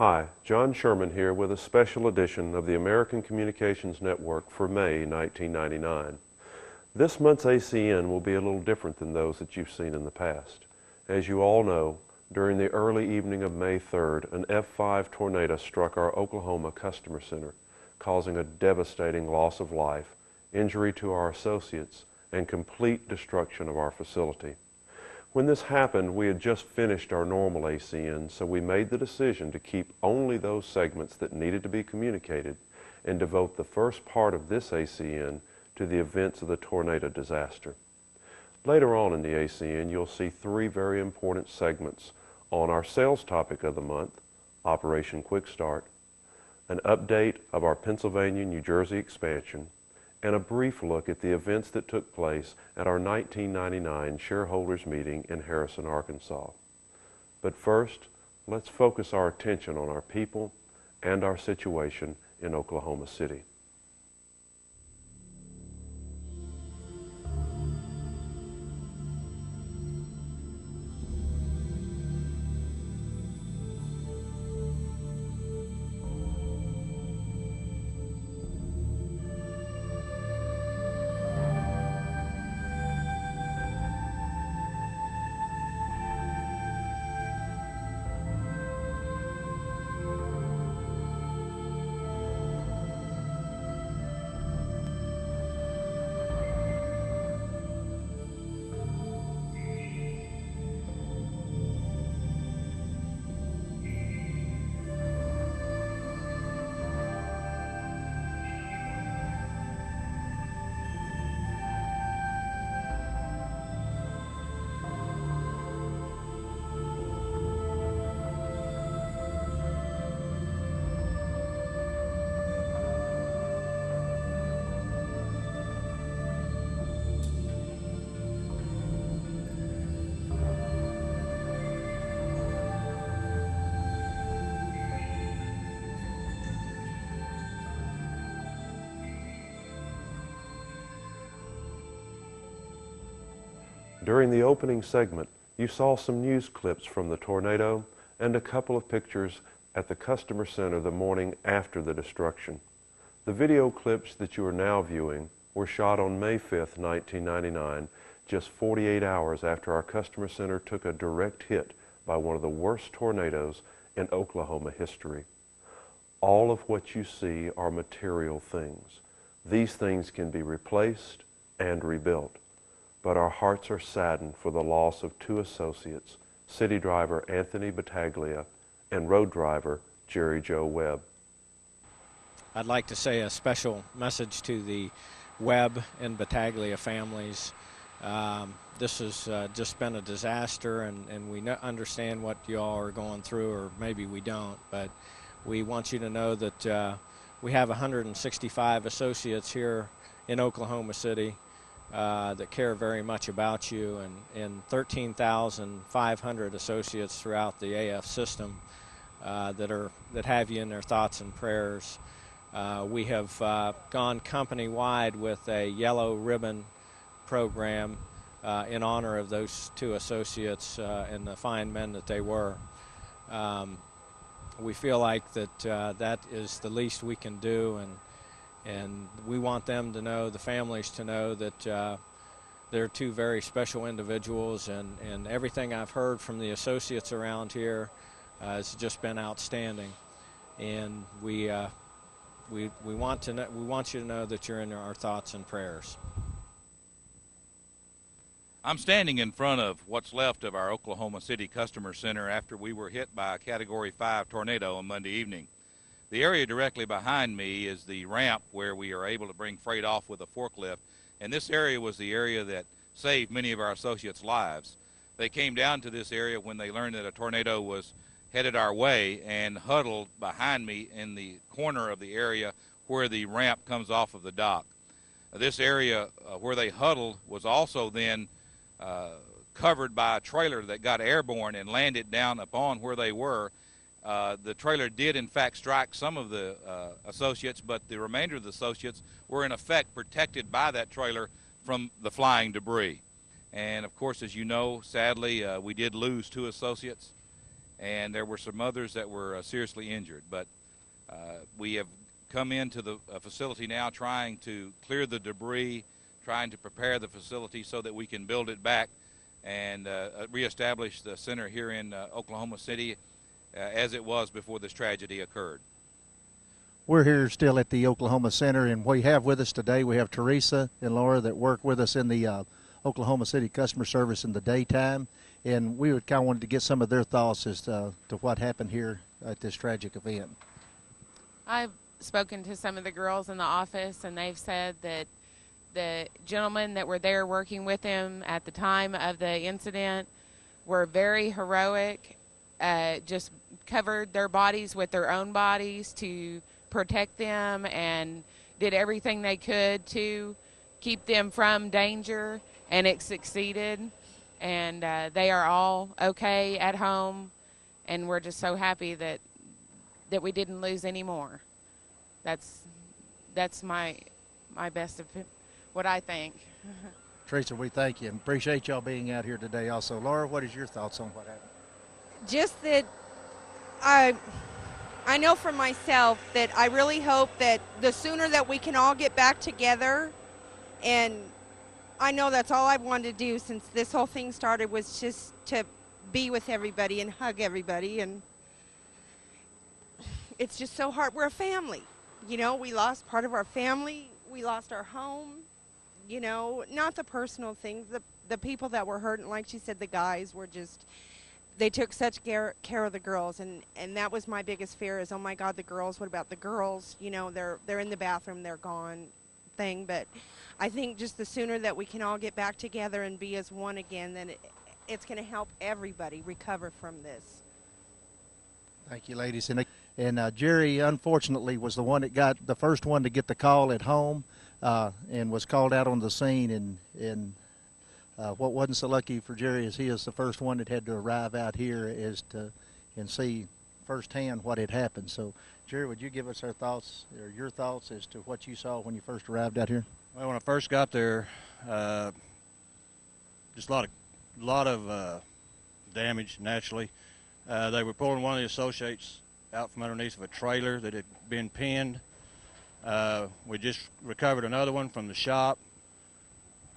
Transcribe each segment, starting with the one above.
Hi, John Sherman here with a special edition of the American Communications Network for May 1999. This month's ACN will be a little different than those that you've seen in the past. As you all know, during the early evening of May 3rd, an F5 tornado struck our Oklahoma Customer Center, causing a devastating loss of life, injury to our associates, and complete destruction of our facility. When this happened, we had just finished our normal ACN, so we made the decision to keep only those segments that needed to be communicated and devote the first part of this ACN to the events of the tornado disaster. Later on in the ACN, you'll see three very important segments on our sales topic of the month, Operation Quick Start, an update of our Pennsylvania-New Jersey expansion, and a brief look at the events that took place at our 1999 shareholders meeting in Harrison, Arkansas. But first, let's focus our attention on our people and our situation in Oklahoma City. During the opening segment, you saw some news clips from the tornado and a couple of pictures at the Customer Center the morning after the destruction. The video clips that you are now viewing were shot on May 5th, 1999, just 48 hours after our Customer Center took a direct hit by one of the worst tornadoes in Oklahoma history. All of what you see are material things. These things can be replaced and rebuilt. But our hearts are saddened for the loss of two associates, city driver Anthony Battaglia and road driver Jerry Joe Webb. I'd like to say a special message to the Webb and Battaglia families. This has just been a disaster, and we understand what you all are going through, or maybe we don't, but we want you to know that we have 165 associates here in Oklahoma City that care very much about you, and 13,500 associates throughout the AF system that have you in their thoughts and prayers. We have gone company-wide with a yellow ribbon program in honor of those two associates and the fine men that they were. We feel like that is the least we can do, and we want them to know, the families to know, that they're two very special individuals, and everything I've heard from the associates around here has just been outstanding. And we want you to know that you're in our thoughts and prayers. I'm standing in front of what's left of our Oklahoma City Customer Center after we were hit by a Category 5 tornado on Monday evening. The area directly behind me is the ramp where we are able to bring freight off with a forklift, and this area was the area that saved many of our associates' lives. They came down to this area when they learned that a tornado was headed our way and huddled behind me in the corner of the area where the ramp comes off of the dock. This area where they huddled was also then covered by a trailer that got airborne and landed down upon where they were. The trailer did in fact strike some of the associates, but the remainder of the associates were in effect protected by that trailer from the flying debris. And of course, as you know, sadly, we did lose two associates. and there were some others that were seriously injured. But we have come into the facility now trying to clear the debris, trying to prepare the facility so that we can build it back and reestablish the center here in Oklahoma City as it was before this tragedy occurred. We're here still at the Oklahoma Center, and we have with us today, we have Teresa and Laura that work with us in the Oklahoma City customer service in the daytime, and we would kind of wanted to get some of their thoughts as to what happened here at this tragic event. I've spoken to some of the girls in the office, and they've said that the gentlemen that were there working with him at the time of the incident were very heroic, just covered their bodies with their own bodies to protect them and did everything they could to keep them from danger, and it succeeded. And they are all okay at home, and we're just so happy that we didn't lose any more. That's my best of what I think. Teresa, we thank you and appreciate y'all being out here today also. Laura, what is your thoughts on what happened? Just that I know for myself that I really hope that the sooner that we can all get back together, and I know that's all I've wanted to do since this whole thing started, was just to be with everybody and hug everybody. And it's just so hard. We're a family. You know, we lost part of our family. We lost our home. You know, not the personal things. The people that were hurt, and like she said, the guys were just, they took such care of the girls. And that was my biggest fear is, oh, my God, the girls. What about the girls? You know, they're in the bathroom. They're gone thing. But I think just the sooner that we can all get back together and be as one again, then it's going to help everybody recover from this. Thank you, ladies. And Jerry, unfortunately, was the one that got the first one to get the call at home and was called out on the scene. And what wasn't so lucky for Jerry is he is the first one that had to arrive out here and see firsthand what had happened. So, Jerry, would you give us our thoughts or your thoughts as to what you saw when you first arrived out here? Well, when I first got there, just a lot of damage naturally. They were pulling one of the associates out from underneath of a trailer that had been pinned. We just recovered another one from the shop.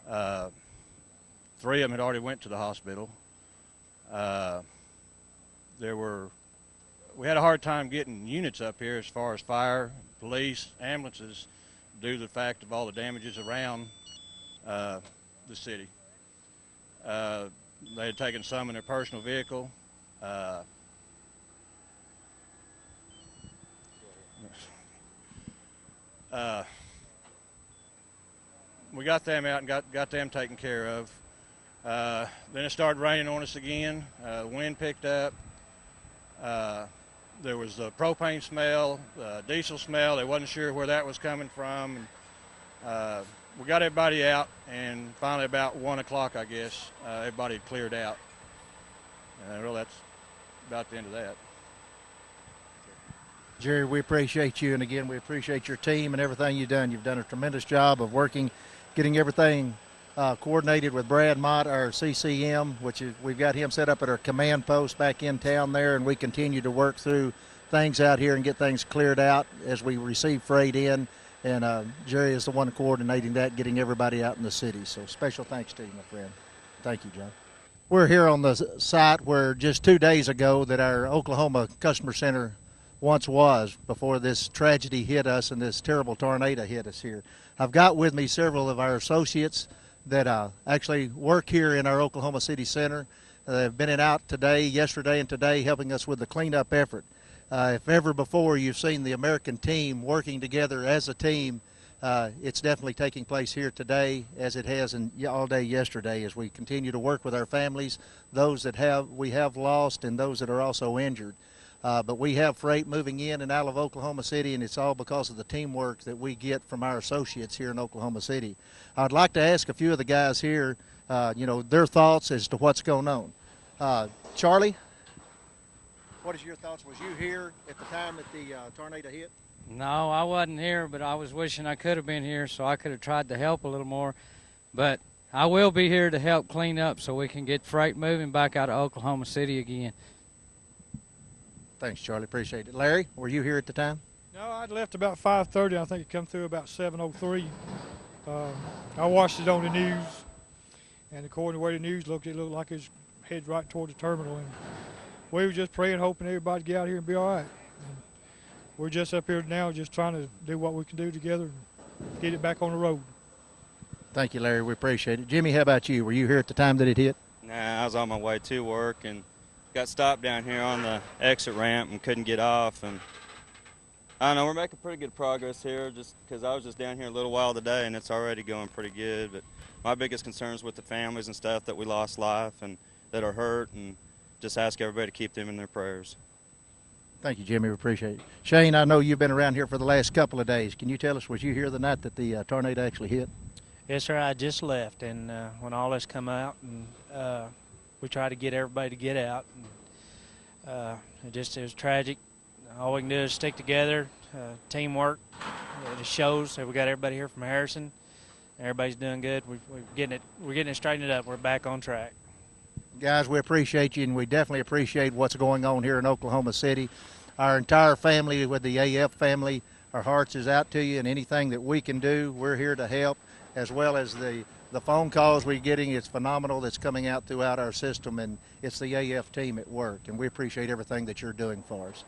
3 of them had already went to the hospital. We had a hard time getting units up here as far as fire, police, ambulances, due to the fact of all the damages around the city. They had taken some in their personal vehicle. We got them out and got them taken care of. Then it started raining on us again. The wind picked up. There was the propane smell, diesel smell. They wasn't sure where that was coming from. And, we got everybody out, and finally about 1 o'clock, I guess, everybody had cleared out. Well, that's about the end of that. Jerry, we appreciate you, and again, we appreciate your team and everything you've done. You've done a tremendous job of working, getting everything coordinated with Brad Mott, our CCM, which is, we've got him set up at our command post back in town there, and we continue to work through things out here and get things cleared out as we receive freight in. And Jerry is the one coordinating that, getting everybody out in the city. So special thanks to you, my friend. Thank you, John. We're here on the site where just 2 days ago that our Oklahoma Customer Center once was, before this tragedy hit us and this terrible tornado hit us here. I've got with me several of our associates that actually work here in our Oklahoma City Center. They've been out today, yesterday, and today helping us with the cleanup effort. If ever before you've seen the American team working together as a team, it's definitely taking place here today, as it has all day yesterday, as we continue to work with our families, those that we have lost and those that are also injured. But we have freight moving in and out of Oklahoma City, and it's all because of the teamwork that we get from our associates here in Oklahoma City. I'd like to ask a few of the guys here, their thoughts as to what's going on. Charlie? What is your thoughts? Was you here at the time that the tornado hit? No, I wasn't here, but I was wishing I could have been here so I could have tried to help a little more. But I will be here to help clean up so we can get freight moving back out of Oklahoma City again. Thanks, Charlie. Appreciate it. Larry, were you here at the time? No, I'd left about 5:30. I think it come through about 7:03. I watched it on the news, and according to the way the news looked, it looked like it was headed right toward the terminal. And we were just praying, hoping everybody get out here and be all right. And we're just up here now, just trying to do what we can do together and get it back on the road. Thank you, Larry. We appreciate it. Jimmy, how about you? Were you here at the time that it hit? Nah, I was on my way to work and got stopped down here on the exit ramp and couldn't get off. And I don't know, we're making pretty good progress here just because I was just down here a little while today and it's already going pretty good. But my biggest concern is with the families and stuff that we lost life and that are hurt, and just ask everybody to keep them in their prayers. Thank you, Jimmy. We appreciate it. Shane, I know you've been around here for the last couple of days. Can you tell us, was you here the night that the tornado actually hit? Yes, sir. I just left, and when all this come out, and we tried to get everybody to get out, and it was tragic. All we can do is stick together, teamwork. It just shows that we got everybody here from Harrison. Everybody's doing good. We're getting it straightened up. We're back on track. Guys, we appreciate you, and we definitely appreciate what's going on here in Oklahoma City. Our entire family, with the AF family, our hearts is out to you, and anything that we can do, we're here to help, as well as the phone calls we're getting. It's phenomenal that's coming out throughout our system, and it's the AF team at work, and we appreciate everything that you're doing for us.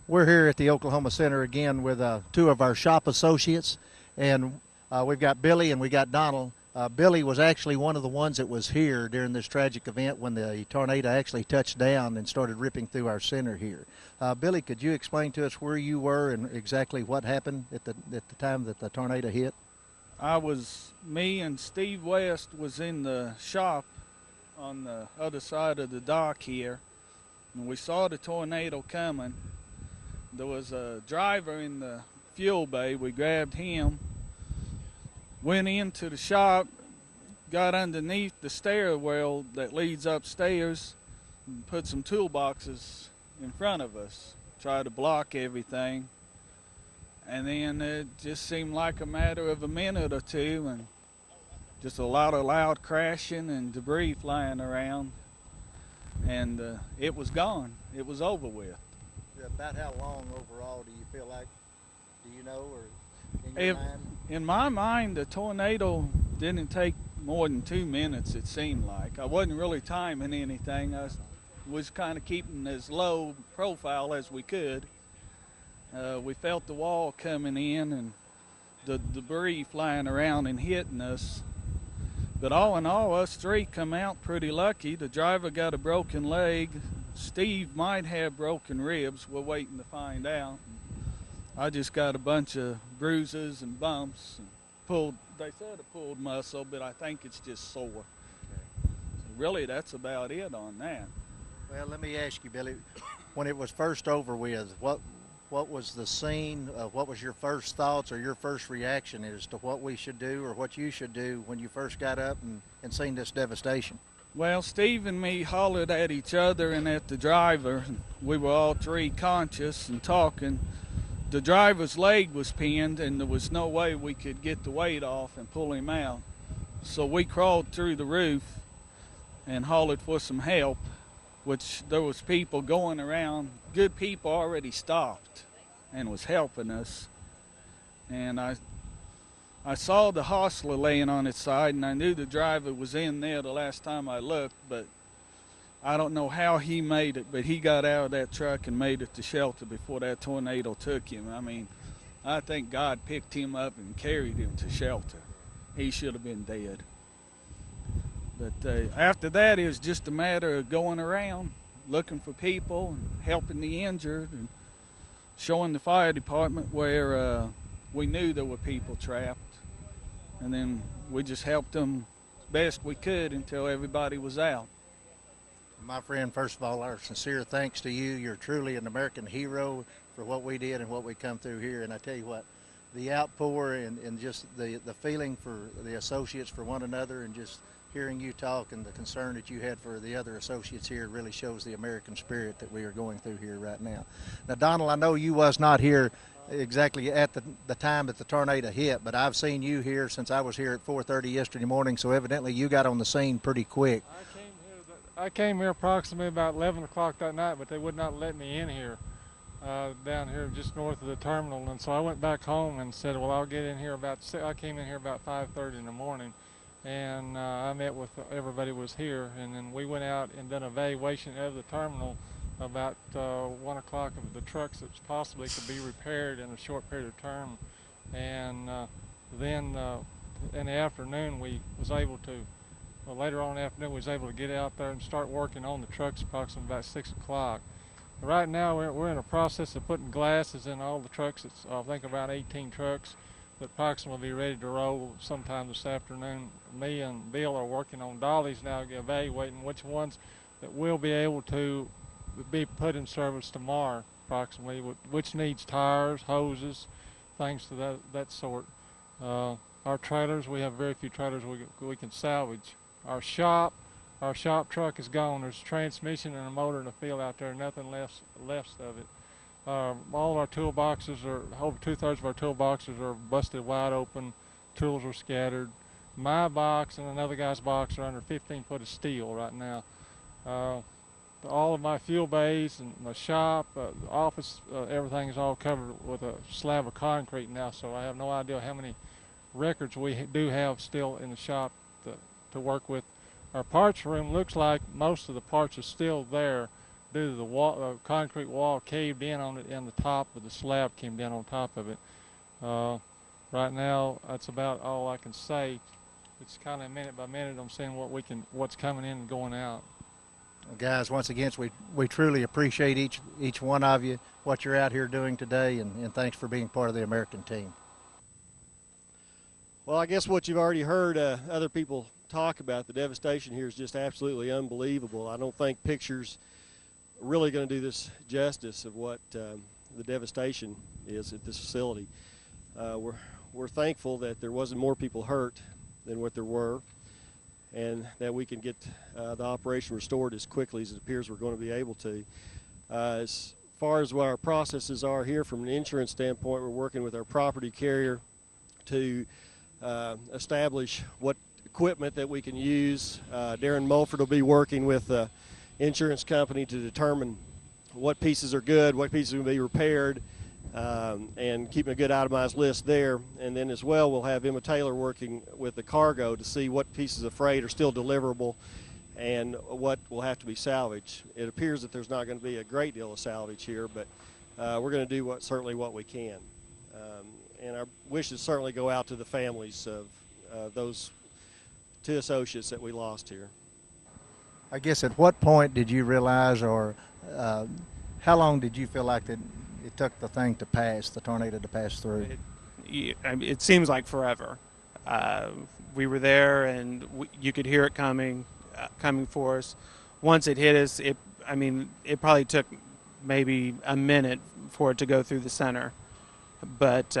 We're here at the Oklahoma Center again with two of our shop associates, and we've got Billy and we got Donald. Billy was actually one of the ones that was here during this tragic event when the tornado actually touched down and started ripping through our center here. Billy, could you explain to us where you were and exactly what happened at the time that the tornado hit? Me and Steve West was in the shop on the other side of the dock here, and we saw the tornado coming. There was a driver in the fuel bay. We grabbed him, went into the shop, got underneath the stairwell that leads upstairs, and put some toolboxes in front of us, tried to block everything. And then it just seemed like a matter of a minute or two, and just a lot of loud crashing and debris flying around, and it was gone. It was over with. About how long overall do you feel like, do you know, or in your mind? In my mind, the tornado didn't take more than 2 minutes, it seemed like. I wasn't really timing anything. I was kind of keeping as low profile as we could. We felt the wall coming in and the debris flying around and hitting us. But all in all, us three come out pretty lucky. The driver got a broken leg. Steve might have broken ribs. We're waiting to find out. I just got a bunch of bruises and bumps. And they said I pulled muscle, but I think it's just sore. Okay. So really, that's about it on that. Well, let me ask you, Billy, when it was first over with, what was the scene? What was your first thoughts or your first reaction as to what we should do or what you should do when you first got up and seen this devastation? Well, Steve and me hollered at each other and at the driver. We were all three conscious and talking. The driver's leg was pinned, and there was no way we could get the weight off and pull him out. So we crawled through the roof and hollered for some help, which there was people going around. Good people already stopped and was helping us. And I saw the hostler laying on its side, and I knew the driver was in there the last time I looked, but I don't know how he made it, but he got out of that truck and made it to shelter before that tornado took him. I mean, I think God picked him up and carried him to shelter. He should have been dead. But after that, it was just a matter of going around, looking for people, and helping the injured, and showing the fire department where we knew there were people trapped. And then we just helped them best we could until everybody was out. My friend, first of all, our sincere thanks to you. You're truly an American hero for what we did and what we come through here. And I tell you what, the outpour and just the feeling for the associates for one another, and just hearing you talk and the concern that you had for the other associates here really shows the American spirit that we are going through here right now. Now, Donald, I know you was not here exactly at the time that the tornado hit, but I've seen you here since I was here at 4:30 yesterday morning, so evidently you got on the scene pretty quick. I came here I came here approximately about 11 o'clock that night, but they would not let me in here, down here just north of the terminal. And so I went back home and said, well, I'll get in here I came in here about 5:30 in the morning, and I met with everybody was here, and then we went out and done an evaluation of the terminal about 1 o'clock of the trucks that possibly could be repaired in a short period of time. And then in the afternoon we was able to, later on in the afternoon we was able to get out there and start working on the trucks approximately about 6 o'clock. Right now we're in a process of putting glasses in all the trucks. It's I think about 18 trucks that approximately will be ready to roll sometime this afternoon. Me and Bill are working on dollies now, evaluating which ones that will be able to be put in service tomorrow approximately, which needs tires, hoses, things to that sort. Our trailers, we have very few trailers we can salvage. Our shop truck is gone. There's a transmission and a motor in the field out there, nothing left of it. All of our toolboxes over 2/3 of our toolboxes are busted wide open. Tools are scattered. My box and another guy's box are under 15 foot of steel right now. All of my fuel bays and my shop, office, everything is all covered with a slab of concrete now, so I have no idea how many records we do have still in the shop to work with. Our parts room looks like most of the parts are still there due to the concrete wall caved in on it, and the top of the slab came down on top of it. Right now, that's about all I can say. It's kind of minute by minute I'm seeing what's coming in and going out. Well, guys, once again, we truly appreciate each one of you, what you're out here doing today, and thanks for being part of the American team. Well, I guess what you've already heard other people talk about, the devastation here is just absolutely unbelievable. I don't think pictures are really going to do this justice of what the devastation is at this facility. We're thankful that there wasn't more people hurt than what there were, and that we can get the operation restored as quickly as it appears we're going to be able to. As far as what our processes are here from an insurance standpoint, we're working with our property carrier to establish what equipment that we can use. Darren Mulford will be working with the insurance company to determine what pieces are good, what pieces will be repaired, and keeping a good itemized list there. And then as well, we'll have Emma Taylor working with the cargo to see what pieces of freight are still deliverable and what will have to be salvaged. It appears that there's not going to be a great deal of salvage here, but we're going to do certainly what we can. And our wishes certainly go out to the families of those two associates that we lost here. I guess at what point did you realize, or how long did you feel like that it took the thing to pass, the tornado to pass through? It seems like forever. We were there, and you could hear it coming for us. Once it hit us, it probably took maybe a minute for it to go through the center. But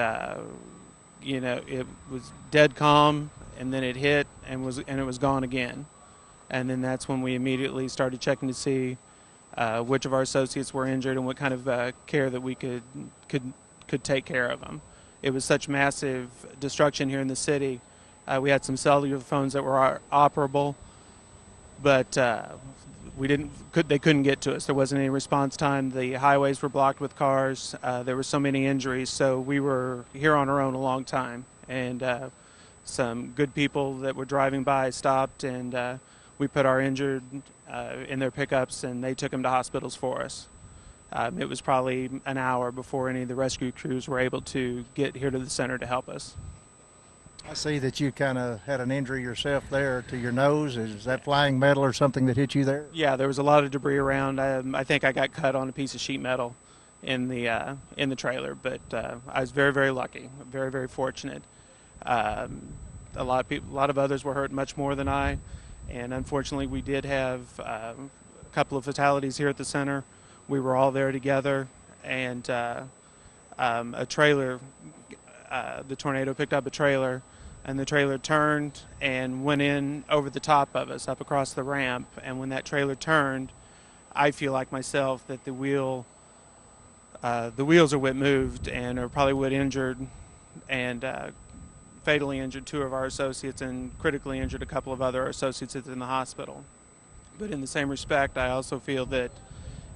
it was dead calm, and then it hit and it was gone again. And then that's when we immediately started checking to see which of our associates were injured and what kind of care that we could take care of them. It was such massive destruction here in the city. We had some cellular phones that were operable, but they couldn't get to us. There wasn't any response time. The highways were blocked with cars. There were so many injuries, so we were here on our own a long time. And some good people that were driving by stopped, and we put our injured in their pickups, and they took them to hospitals for us. It was probably an hour before any of the rescue crews were able to get here to the center to help us. I see that you kind of had an injury yourself there to your nose. Is that flying metal or something that hit you there? Yeah, there was a lot of debris around. I think I got cut on a piece of sheet metal in the trailer, but I was very, very lucky, very, very fortunate. A lot of others were hurt much more than I, and unfortunately we did have a couple of fatalities here at the center. We were all there together, and a trailer, the tornado picked up a trailer, and the trailer turned and went in over the top of us, up across the ramp. And when that trailer turned, I feel like myself that the wheels are what moved, and are probably what injured and fatally injured two of our associates, and critically injured a couple of other associates that's in the hospital. But in the same respect, I also feel that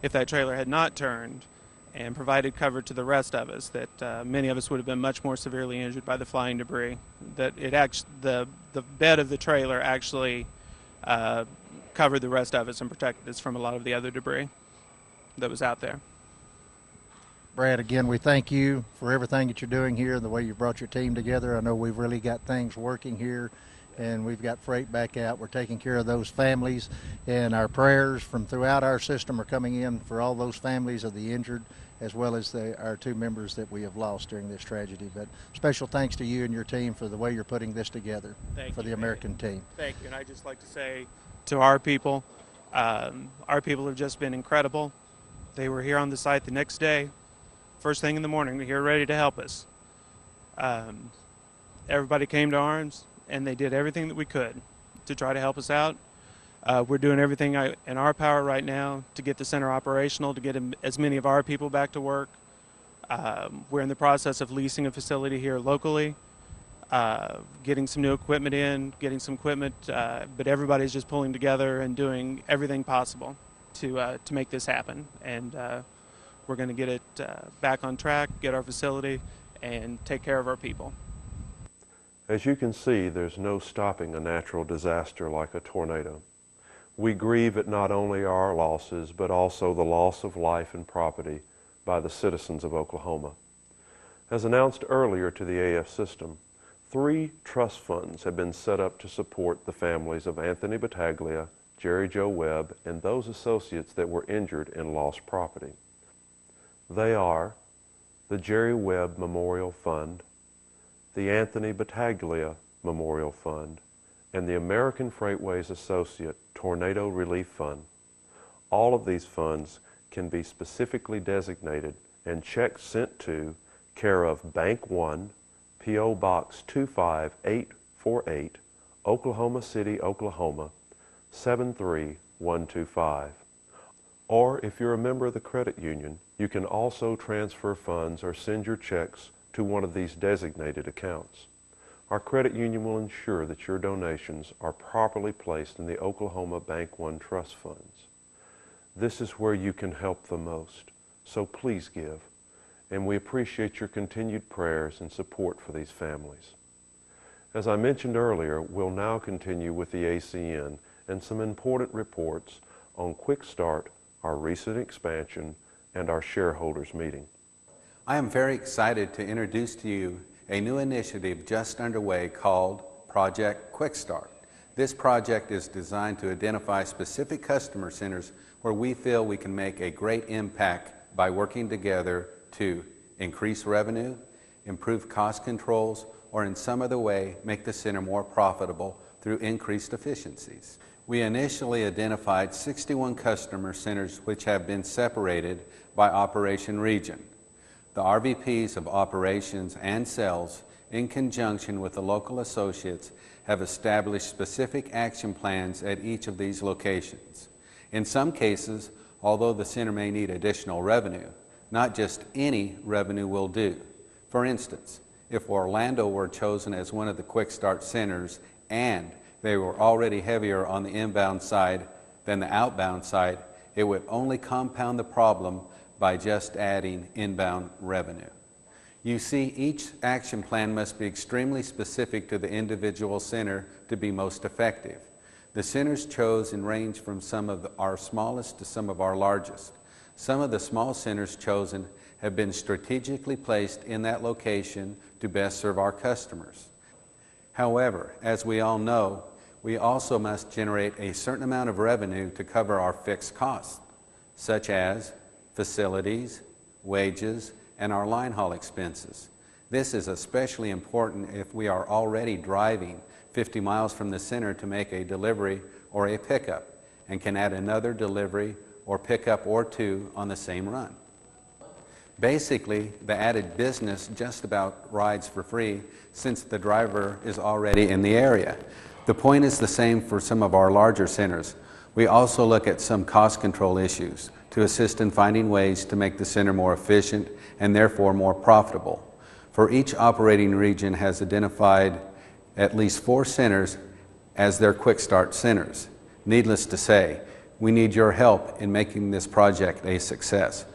if that trailer had not turned and provided cover to the rest of us, that many of us would have been much more severely injured by the flying debris. That it actually, the bed of the trailer actually covered the rest of us and protected us from a lot of the other debris that was out there. Brad, again, we thank you for everything that you're doing here, the way you brought your team together. I know we've really got things working here, and we've got freight back out. We're taking care of those families, and our prayers from throughout our system are coming in for all those families of the injured, as well as our 2 members that we have lost during this tragedy. But special thanks to you and your team for the way you're putting this together for the American team. Thank you, and I'd just like to say to our people have just been incredible. They were here on the site the next day, first thing in the morning, here ready to help us. Everybody came to arms, and they did everything that we could to try to help us out. We're doing everything in our power right now to get the center operational, to get as many of our people back to work. We're in the process of leasing a facility here locally, getting some new equipment in, getting some equipment, but everybody's just pulling together and doing everything possible to make this happen. And we're going to get it back on track, get our facility, and take care of our people. As you can see, there's no stopping a natural disaster like a tornado. We grieve at not only our losses, but also the loss of life and property by the citizens of Oklahoma. As announced earlier to the AF system, 3 trust funds have been set up to support the families of Anthony Battaglia, Jerry Joe Webb, and those associates that were injured and lost property. They are the Jerry Webb Memorial Fund, the Anthony Battaglia Memorial Fund, and the American Freightways Associate Tornado Relief Fund. All of these funds can be specifically designated and checks sent to care of Bank 1, P.O. Box 25848, Oklahoma City, Oklahoma 73125. Or if you're a member of the credit union, you can also transfer funds or send your checks to one of these designated accounts. Our credit union will ensure that your donations are properly placed in the Oklahoma Bank 1 Trust Funds. This is where you can help the most, so please give, and we appreciate your continued prayers and support for these families. As I mentioned earlier, we'll now continue with the ACN and some important reports on Quick Start, our recent expansion, and our shareholders meeting. I am very excited to introduce to you a new initiative just underway called Project Quick Start. This project is designed to identify specific customer centers where we feel we can make a great impact by working together to increase revenue, improve cost controls, or in some other way make the center more profitable through increased efficiencies. We initially identified 61 customer centers which have been separated by operation region. The RVPs of operations and sales, in conjunction with the local associates, have established specific action plans at each of these locations. In some cases, although the center may need additional revenue, not just any revenue will do. For instance, if Orlando were chosen as one of the Quick Start centers and they were already heavier on the inbound side than the outbound side, it would only compound the problem by just adding inbound revenue. You see, each action plan must be extremely specific to the individual center to be most effective. The centers chosen range from some of our smallest to some of our largest. Some of the small centers chosen have been strategically placed in that location to best serve our customers. However, as we all know, we also must generate a certain amount of revenue to cover our fixed costs, such as facilities, wages, and our line haul expenses. This is especially important if we are already driving 50 miles from the center to make a delivery or a pickup and can add another delivery or pickup or 2 on the same run. Basically, the added business just about rides for free since the driver is already in the area. The point is the same for some of our larger centers. We also look at some cost control issues to assist in finding ways to make the center more efficient and therefore more profitable. For each operating region has identified at least 4 centers as their Quick Start centers. Needless to say, we need your help in making this project a success.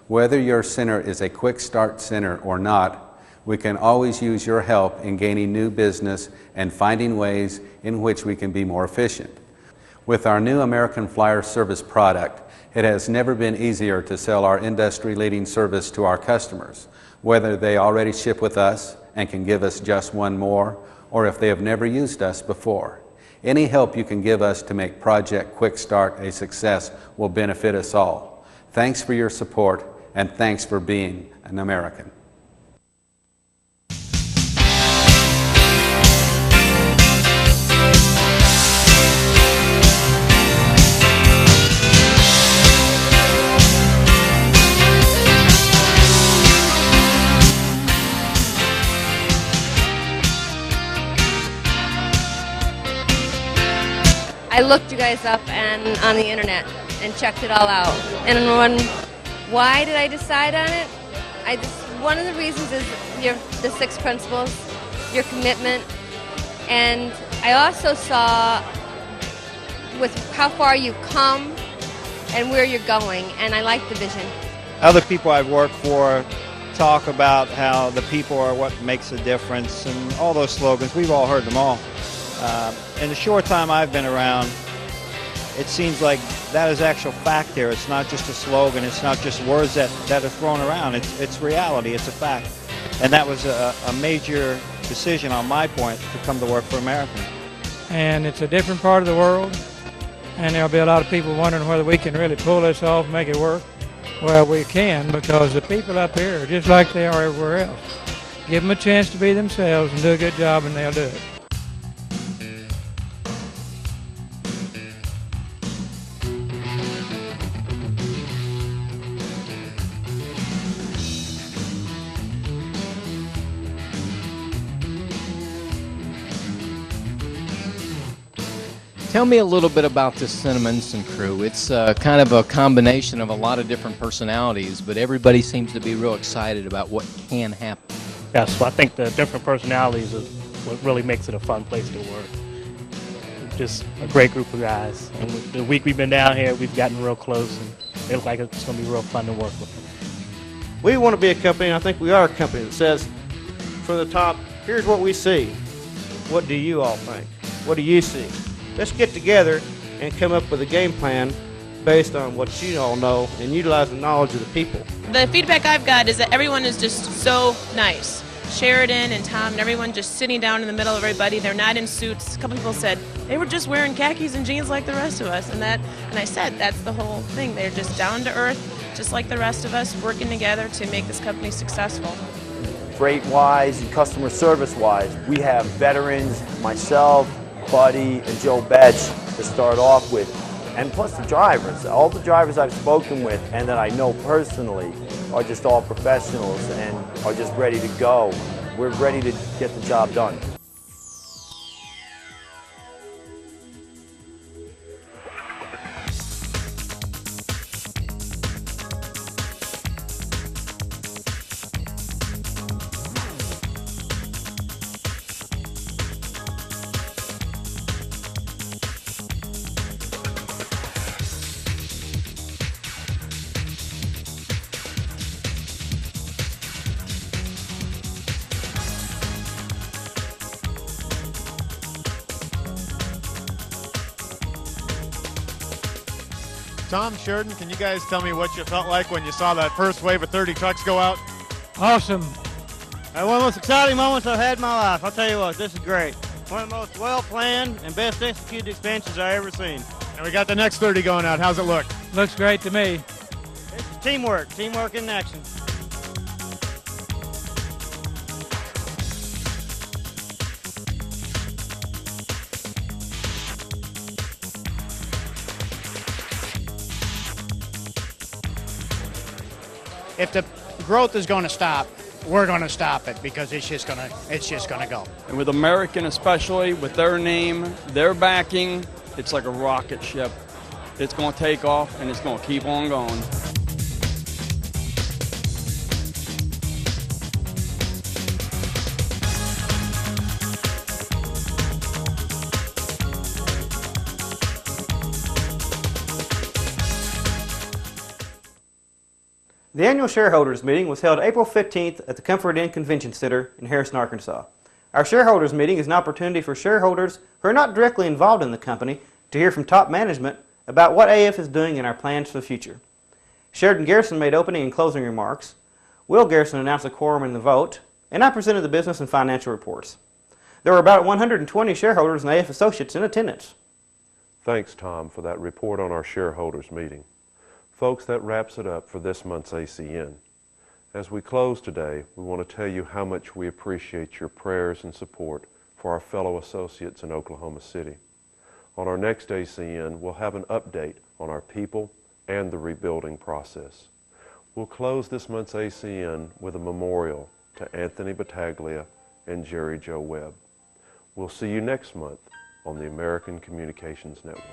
Whether your center is a quick start center or not, we can always use your help in gaining new business and finding ways in which we can be more efficient. With our new American Flyer service product, it has never been easier to sell our industry-leading service to our customers, whether they already ship with us and can give us just one more, or if they have never used us before. Any help you can give us to make Project Quick Start a success will benefit us all. Thanks for your support, and thanks for being an American. I looked you guys up and on the internet and checked it all out. And why did I decide on it? One of the reasons is the 6 principles, your commitment, and I also saw with how far you've come and where you're going, and I like the vision. Other people I've worked for talk about how the people are what makes a difference and all those slogans. We've all heard them all. In the short time I've been around, it seems like that is actual fact here. It's not just a slogan. It's not just words that are thrown around. It's reality. It's a fact. And that was a major decision on my point to come to work for American. And it's a different part of the world, and there'll be a lot of people wondering whether we can really pull this off, make it work. Well, we can, because the people up here are just like they are everywhere else. Give them a chance to be themselves and do a good job, and they'll do it. Tell me a little bit about this Cinnamonston crew. It's kind of a combination of a lot of different personalities, but everybody seems to be real excited about what can happen. Yeah, so I think the different personalities is what really makes it a fun place to work. Just a great group of guys. And the week we've been down here, we've gotten real close, and it looks like it's going to be real fun to work with them. We want to be a company, and I think we are a company that says from the top, here's what we see. What do you all think? What do you see? Let's get together and come up with a game plan based on what you all know and utilize the knowledge of the people. The feedback I've got is that everyone is just so nice. Sheridan and Tom and everyone just sitting down in the middle of everybody. They're not in suits. A couple people said they were just wearing khakis and jeans like the rest of us. And I said that's the whole thing. They're just down to earth, just like the rest of us, working together to make this company successful. Freight-wise and customer service-wise, we have veterans, myself, Buddy, and Joe Betch to start off with, and plus the drivers. All the drivers I've spoken with and that I know personally are just all professionals and are just ready to go. We're ready to get the job done. Tom, Sheridan, can you guys tell me what you felt like when you saw that first wave of 30 trucks go out? Awesome. One of the most exciting moments I've had in my life. I'll tell you what, this is great. One of the most well-planned and best executed expansions I've ever seen. And we got the next 30 going out. How's it look? Looks great to me. This is teamwork in action. If the growth is going to stop, we're going to stop it because it's just going to go. And with American especially, with their name, their backing, it's like a rocket ship. It's going to take off and it's going to keep on going. The annual shareholders meeting was held April 15th at the Comfort Inn Convention Center in Harrison, Arkansas. Our shareholders meeting is an opportunity for shareholders who are not directly involved in the company to hear from top management about what AF is doing and our plans for the future. Sheridan Garrison made opening and closing remarks. Will Garrison announced the quorum in the vote, and I presented the business and financial reports. There were about 120 shareholders and AF associates in attendance. Thanks, Tom, for that report on our shareholders meeting. Folks, that wraps it up for this month's ACN. As we close today, we want to tell you how much we appreciate your prayers and support for our fellow associates in Oklahoma City. On our next ACN, we'll have an update on our people and the rebuilding process. We'll close this month's ACN with a memorial to Anthony Battaglia and Jerry Joe Webb. We'll see you next month on the American Communications Network.